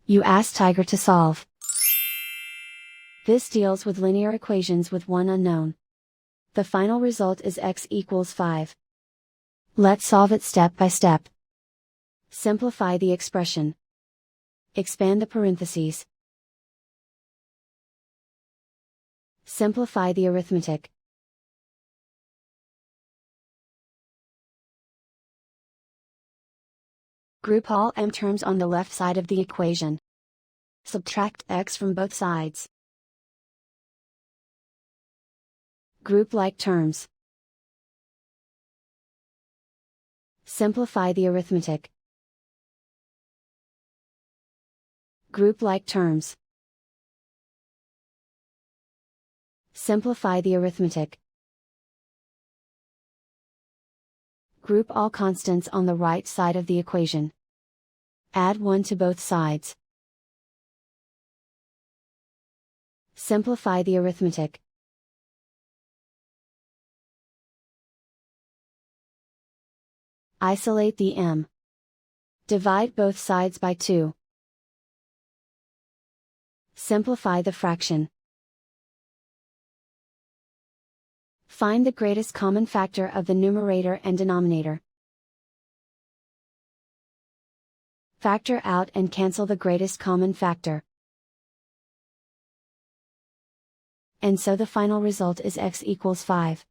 You ask Tiger to solve. This deals with linear equations with one unknown. The final result is x equals 5. Let's solve it step by step. Simplify the expression. Expand the parentheses. Simplify the arithmetic. Group all m terms on the left side of the equation. Subtract x from both sides. Group like terms. Simplify the arithmetic. Group like terms. Simplify the arithmetic. Group all constants on the right side of the equation. Add 1 to both sides. Simplify the arithmetic. Isolate the m. Divide both sides by 2. Simplify the fraction. Find the greatest common factor of the numerator and denominator. Factor out and cancel the greatest common factor. And so the final result is x equals 5.